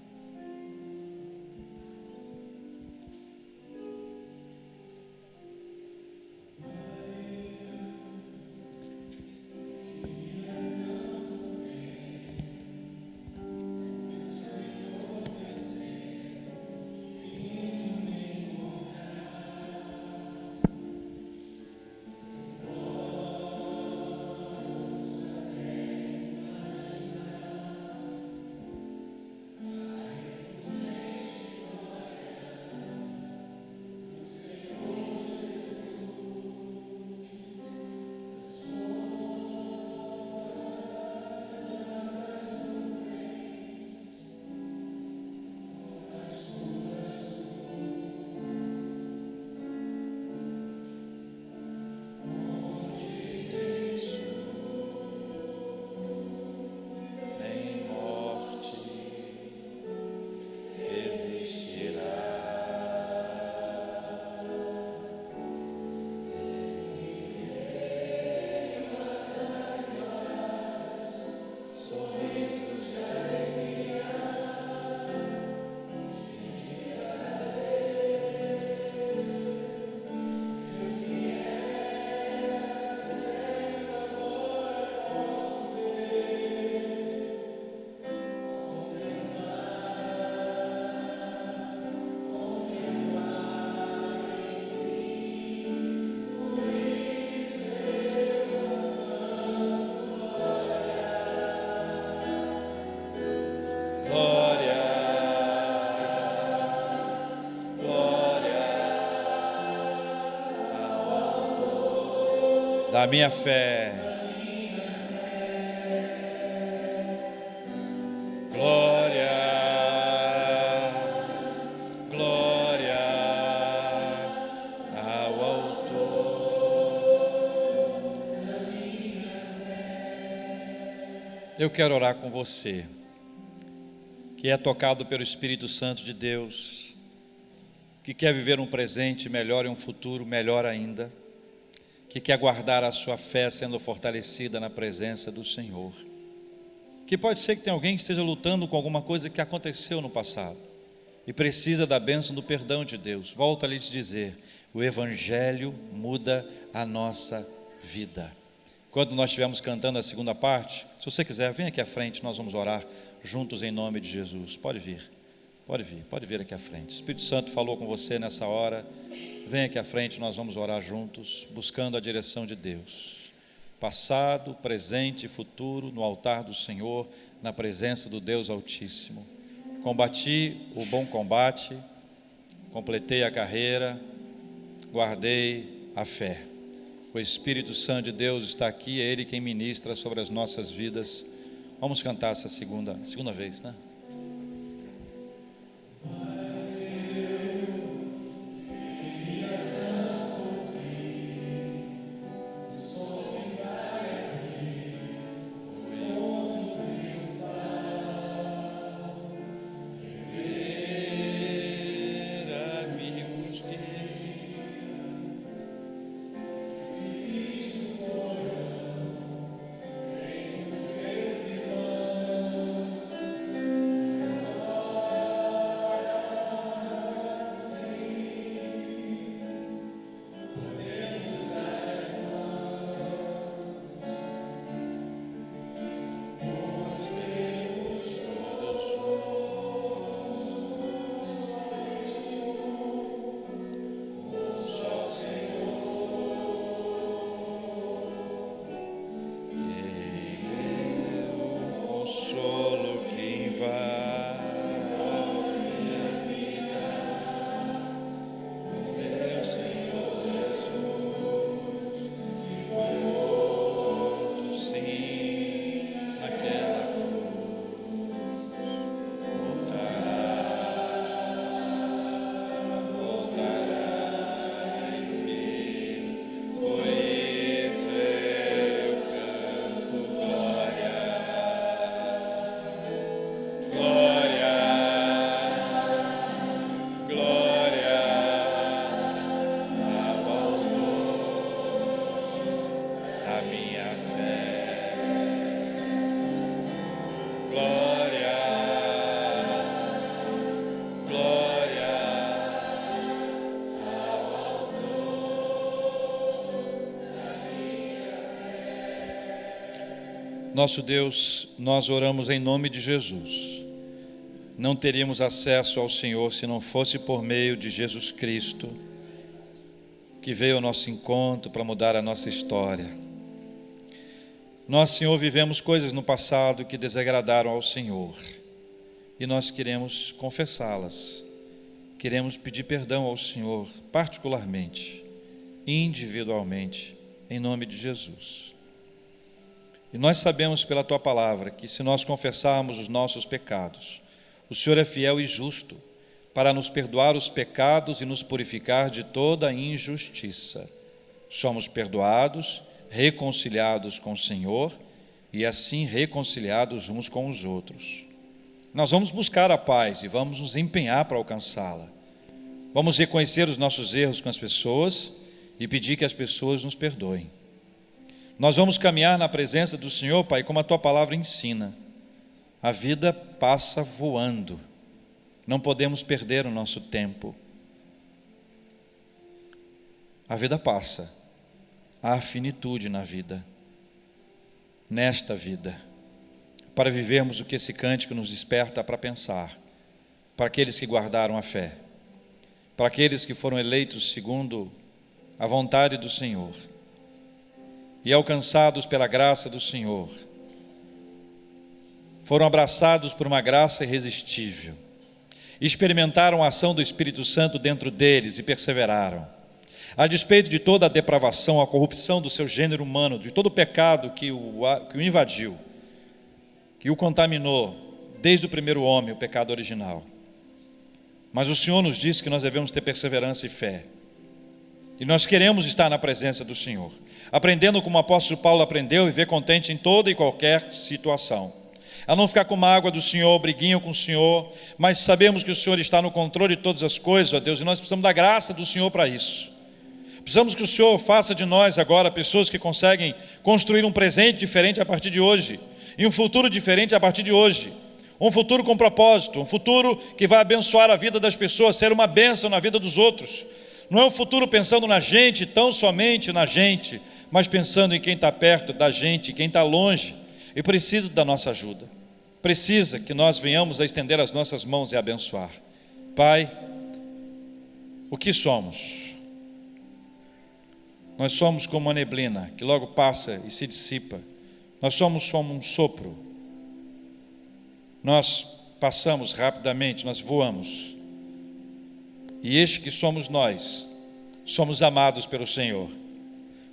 da minha fé. Glória, glória ao Autor da minha fé. Eu quero orar com você, que é tocado pelo Espírito Santo de Deus, que quer viver um presente melhor e um futuro melhor ainda, que quer guardar a sua fé sendo fortalecida na presença do Senhor. Que pode ser que tenha alguém que esteja lutando com alguma coisa que aconteceu no passado e precisa da bênção do perdão de Deus. Volto a lhes dizer, o Evangelho muda a nossa vida. Quando nós estivermos cantando a segunda parte, se você quiser, vem aqui à frente, nós vamos orar juntos em nome de Jesus. Pode vir aqui à frente. O Espírito Santo falou com você nessa hora. Vem aqui à frente, nós vamos orar juntos, buscando a direção de Deus. Passado, presente e futuro, no altar do Senhor, na presença do Deus Altíssimo. Combati o bom combate, completei a carreira, guardei a fé. O Espírito Santo de Deus está aqui, é Ele quem ministra sobre as nossas vidas. Vamos cantar essa segunda vez, né? Nosso Deus, nós oramos em nome de Jesus. Não teríamos acesso ao Senhor se não fosse por meio de Jesus Cristo, que veio ao nosso encontro para mudar a nossa história. Nós, Senhor, vivemos coisas no passado que desagradaram ao Senhor e nós queremos confessá-las. Queremos pedir perdão ao Senhor, particularmente, individualmente, em nome de Jesus. E nós sabemos pela Tua palavra que se nós confessarmos os nossos pecados, o Senhor é fiel e justo para nos perdoar os pecados e nos purificar de toda injustiça. Somos perdoados, reconciliados com o Senhor e assim reconciliados uns com os outros. Nós vamos buscar a paz e vamos nos empenhar para alcançá-la. Vamos reconhecer os nossos erros com as pessoas e pedir que as pessoas nos perdoem. Nós vamos caminhar na presença do Senhor, Pai, como a Tua palavra ensina. A vida passa voando. Não podemos perder o nosso tempo. A vida passa. Há finitude na vida. Nesta vida. Para vivermos o que esse cântico nos desperta para pensar. Para aqueles que guardaram a fé. Para aqueles que foram eleitos segundo a vontade do Senhor. E alcançados pela graça do Senhor, foram abraçados por uma graça irresistível, experimentaram a ação do Espírito Santo dentro deles e perseveraram. A despeito de toda a depravação, a corrupção do seu gênero humano, de todo o pecado que o invadiu, que o contaminou, desde o primeiro homem, o pecado original. Mas o Senhor nos disse que nós devemos ter perseverança e fé. E nós queremos estar na presença do Senhor, aprendendo como o apóstolo Paulo aprendeu, viver contente em toda e qualquer situação. A não ficar com mágoa do Senhor, briguinho com o Senhor, mas sabemos que o Senhor está no controle de todas as coisas, ó Deus, e nós precisamos da graça do Senhor para isso. Precisamos que o Senhor faça de nós agora pessoas que conseguem construir um presente diferente a partir de hoje, e um futuro diferente a partir de hoje. Um futuro com propósito, um futuro que vai abençoar a vida das pessoas, ser uma bênção na vida dos outros. Não é um futuro pensando na gente, tão somente na gente, mas pensando em quem está perto da gente, quem está longe e precisa da nossa ajuda. Precisa que nós venhamos a estender as nossas mãos e abençoar. Pai, o que somos? Nós somos como uma neblina que logo passa e se dissipa. Nós somos como um sopro. Nós passamos rapidamente, nós voamos. E este que somos nós, somos amados pelo Senhor,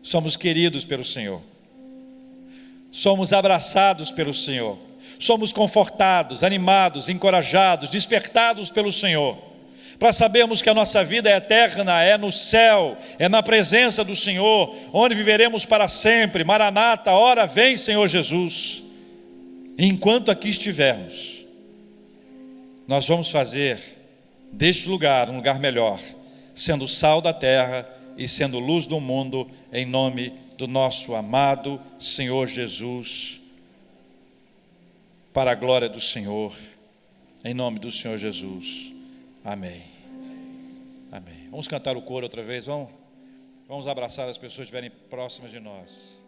somos queridos pelo Senhor, somos abraçados pelo Senhor, somos confortados, animados, encorajados, despertados pelo Senhor, para sabermos que a nossa vida é eterna, é no céu, é na presença do Senhor, onde viveremos para sempre. Maranata, ora vem, Senhor Jesus. E enquanto aqui estivermos, nós vamos fazer deste lugar um lugar melhor, sendo sal da terra e sendo luz do mundo, em nome do nosso amado Senhor Jesus, para a glória do Senhor, em nome do Senhor Jesus. Amém. Amém. Vamos cantar o coro outra vez, vamos abraçar as pessoas que estiverem próximas de nós.